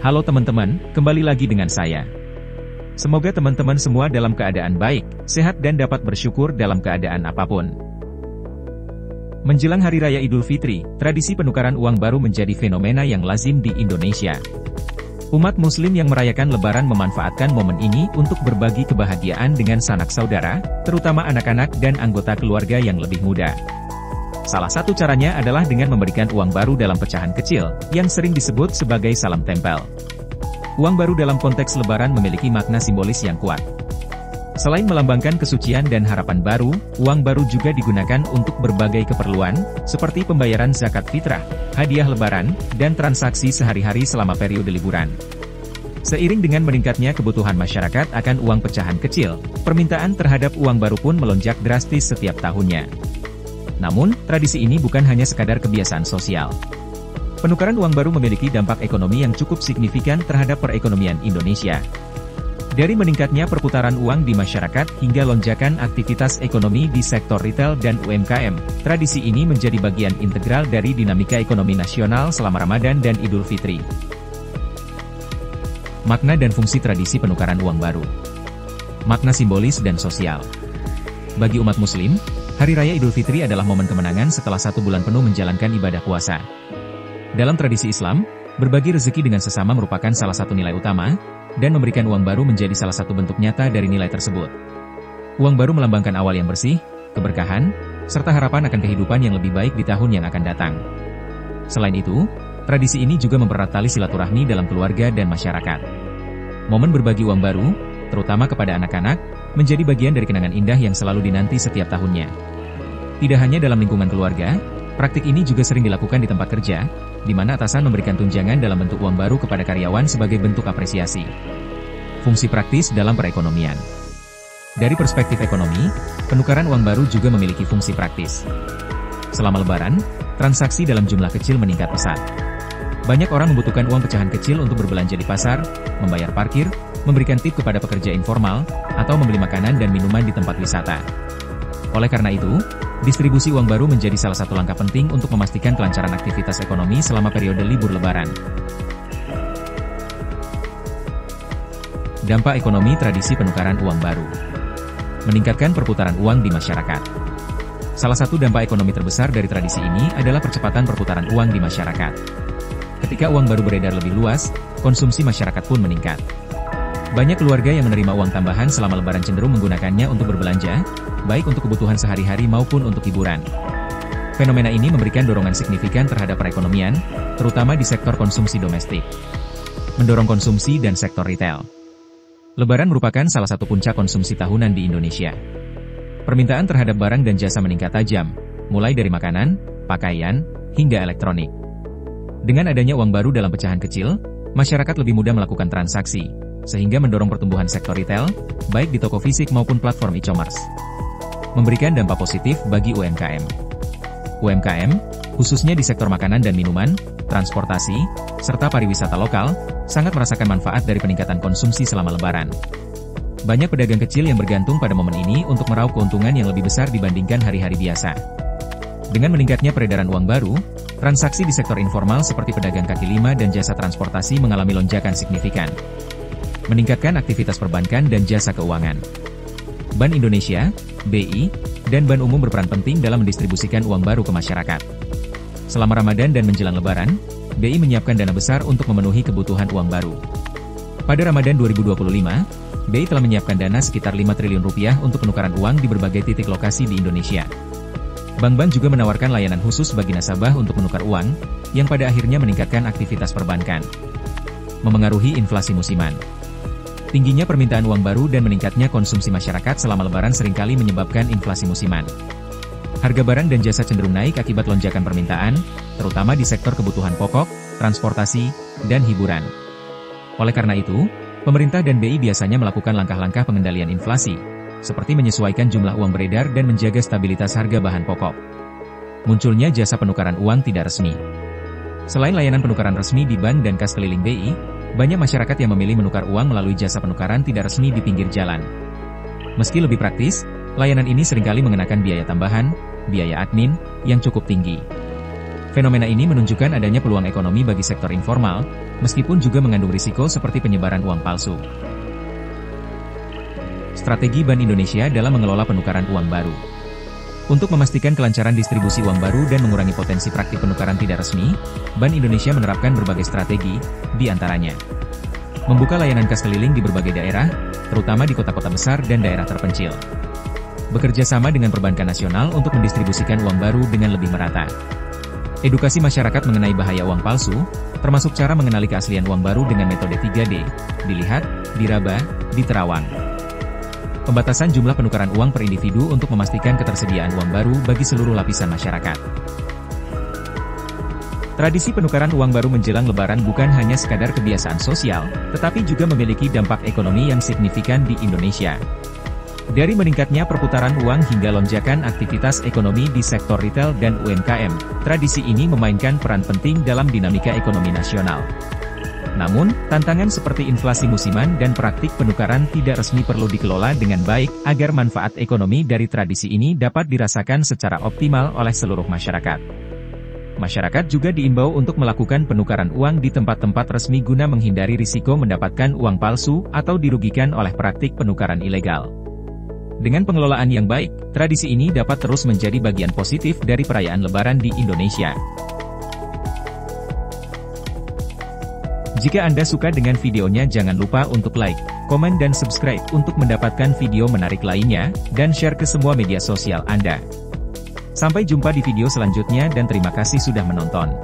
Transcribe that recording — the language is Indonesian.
Halo teman-teman, kembali lagi dengan saya. Semoga teman-teman semua dalam keadaan baik, sehat dan dapat bersyukur dalam keadaan apapun. Menjelang Hari Raya Idul Fitri, tradisi penukaran uang baru menjadi fenomena yang lazim di Indonesia. Umat Muslim yang merayakan Lebaran memanfaatkan momen ini untuk berbagi kebahagiaan dengan sanak saudara, terutama anak-anak dan anggota keluarga yang lebih muda. Salah satu caranya adalah dengan memberikan uang baru dalam pecahan kecil, yang sering disebut sebagai salam tempel. Uang baru dalam konteks Lebaran memiliki makna simbolis yang kuat. Selain melambangkan kesucian dan harapan baru, uang baru juga digunakan untuk berbagai keperluan, seperti pembayaran zakat fitrah, hadiah Lebaran, dan transaksi sehari-hari selama periode liburan. Seiring dengan meningkatnya kebutuhan masyarakat akan uang pecahan kecil, permintaan terhadap uang baru pun melonjak drastis setiap tahunnya. Namun, tradisi ini bukan hanya sekadar kebiasaan sosial. Penukaran uang baru memiliki dampak ekonomi yang cukup signifikan terhadap perekonomian Indonesia. Dari meningkatnya perputaran uang di masyarakat hingga lonjakan aktivitas ekonomi di sektor retail dan UMKM, tradisi ini menjadi bagian integral dari dinamika ekonomi nasional selama Ramadan dan Idul Fitri. Makna dan fungsi tradisi penukaran uang baru. Makna simbolis dan sosial. Bagi umat Muslim, Hari Raya Idul Fitri adalah momen kemenangan setelah 1 bulan penuh menjalankan ibadah puasa. Dalam tradisi Islam, berbagi rezeki dengan sesama merupakan salah satu nilai utama, dan memberikan uang baru menjadi salah satu bentuk nyata dari nilai tersebut. Uang baru melambangkan awal yang bersih, keberkahan, serta harapan akan kehidupan yang lebih baik di tahun yang akan datang. Selain itu, tradisi ini juga mempererat tali silaturahmi dalam keluarga dan masyarakat. Momen berbagi uang baru, terutama kepada anak-anak, menjadi bagian dari kenangan indah yang selalu dinanti setiap tahunnya. Tidak hanya dalam lingkungan keluarga, praktik ini juga sering dilakukan di tempat kerja, di mana atasan memberikan tunjangan dalam bentuk uang baru kepada karyawan sebagai bentuk apresiasi. Fungsi praktis dalam perekonomian. Dari perspektif ekonomi, penukaran uang baru juga memiliki fungsi praktis. Selama Lebaran, transaksi dalam jumlah kecil meningkat pesat. Banyak orang membutuhkan uang pecahan kecil untuk berbelanja di pasar, membayar parkir, memberikan tip kepada pekerja informal, atau membeli makanan dan minuman di tempat wisata. Oleh karena itu, distribusi uang baru menjadi salah satu langkah penting untuk memastikan kelancaran aktivitas ekonomi selama periode libur Lebaran. Dampak ekonomi tradisi penukaran uang baru. Meningkatkan perputaran uang di masyarakat. Salah satu dampak ekonomi terbesar dari tradisi ini adalah percepatan perputaran uang di masyarakat. Ketika uang baru beredar lebih luas, konsumsi masyarakat pun meningkat. Banyak keluarga yang menerima uang tambahan selama Lebaran cenderung menggunakannya untuk berbelanja, baik untuk kebutuhan sehari-hari maupun untuk hiburan. Fenomena ini memberikan dorongan signifikan terhadap perekonomian, terutama di sektor konsumsi domestik. Mendorong konsumsi dan sektor retail. Lebaran merupakan salah satu puncak konsumsi tahunan di Indonesia. Permintaan terhadap barang dan jasa meningkat tajam, mulai dari makanan, pakaian, hingga elektronik. Dengan adanya uang baru dalam pecahan kecil, masyarakat lebih mudah melakukan transaksi, sehingga mendorong pertumbuhan sektor retail, baik di toko fisik maupun platform e-commerce. Memberikan dampak positif bagi UMKM. UMKM, khususnya di sektor makanan dan minuman, transportasi, serta pariwisata lokal, sangat merasakan manfaat dari peningkatan konsumsi selama Lebaran. Banyak pedagang kecil yang bergantung pada momen ini untuk meraup keuntungan yang lebih besar dibandingkan hari-hari biasa. Dengan meningkatnya peredaran uang baru, transaksi di sektor informal seperti pedagang kaki lima dan jasa transportasi mengalami lonjakan signifikan. Meningkatkan aktivitas perbankan dan jasa keuangan. Bank Indonesia, BI, dan Bank Umum berperan penting dalam mendistribusikan uang baru ke masyarakat. Selama Ramadan dan menjelang Lebaran, BI menyiapkan dana besar untuk memenuhi kebutuhan uang baru. Pada Ramadan 2025, BI telah menyiapkan dana sekitar 5 triliun rupiah untuk penukaran uang di berbagai titik lokasi di Indonesia. Bank-bank juga menawarkan layanan khusus bagi nasabah untuk menukar uang, yang pada akhirnya meningkatkan aktivitas perbankan. Memengaruhi inflasi musiman. Tingginya permintaan uang baru dan meningkatnya konsumsi masyarakat selama Lebaran seringkali menyebabkan inflasi musiman. Harga barang dan jasa cenderung naik akibat lonjakan permintaan, terutama di sektor kebutuhan pokok, transportasi, dan hiburan. Oleh karena itu, pemerintah dan BI biasanya melakukan langkah-langkah pengendalian inflasi, seperti menyesuaikan jumlah uang beredar dan menjaga stabilitas harga bahan pokok. Munculnya jasa penukaran uang tidak resmi. Selain layanan penukaran resmi di bank dan kas keliling BI, banyak masyarakat yang memilih menukar uang melalui jasa penukaran tidak resmi di pinggir jalan. Meski lebih praktis, layanan ini seringkali mengenakan biaya tambahan, biaya admin, yang cukup tinggi. Fenomena ini menunjukkan adanya peluang ekonomi bagi sektor informal, meskipun juga mengandung risiko seperti penyebaran uang palsu. Strategi Bank Indonesia dalam mengelola penukaran uang baru. Untuk memastikan kelancaran distribusi uang baru dan mengurangi potensi praktik penukaran tidak resmi, Bank Indonesia menerapkan berbagai strategi, di antaranya membuka layanan kas keliling di berbagai daerah, terutama di kota-kota besar dan daerah terpencil. Bekerja sama dengan perbankan nasional untuk mendistribusikan uang baru dengan lebih merata. Edukasi masyarakat mengenai bahaya uang palsu, termasuk cara mengenali keaslian uang baru dengan metode 3D, dilihat, diraba, diterawang. Pembatasan jumlah penukaran uang per individu untuk memastikan ketersediaan uang baru bagi seluruh lapisan masyarakat. Tradisi penukaran uang baru menjelang Lebaran bukan hanya sekadar kebiasaan sosial, tetapi juga memiliki dampak ekonomi yang signifikan di Indonesia. Dari meningkatnya perputaran uang hingga lonjakan aktivitas ekonomi di sektor retail dan UMKM, tradisi ini memainkan peran penting dalam dinamika ekonomi nasional. Namun, tantangan seperti inflasi musiman dan praktik penukaran tidak resmi perlu dikelola dengan baik, agar manfaat ekonomi dari tradisi ini dapat dirasakan secara optimal oleh seluruh masyarakat. Masyarakat juga diimbau untuk melakukan penukaran uang di tempat-tempat resmi guna menghindari risiko mendapatkan uang palsu atau dirugikan oleh praktik penukaran ilegal. Dengan pengelolaan yang baik, tradisi ini dapat terus menjadi bagian positif dari perayaan Lebaran di Indonesia. Jika Anda suka dengan videonya, jangan lupa untuk like, komen dan subscribe untuk mendapatkan video menarik lainnya, dan share ke semua media sosial Anda. Sampai jumpa di video selanjutnya dan terima kasih sudah menonton.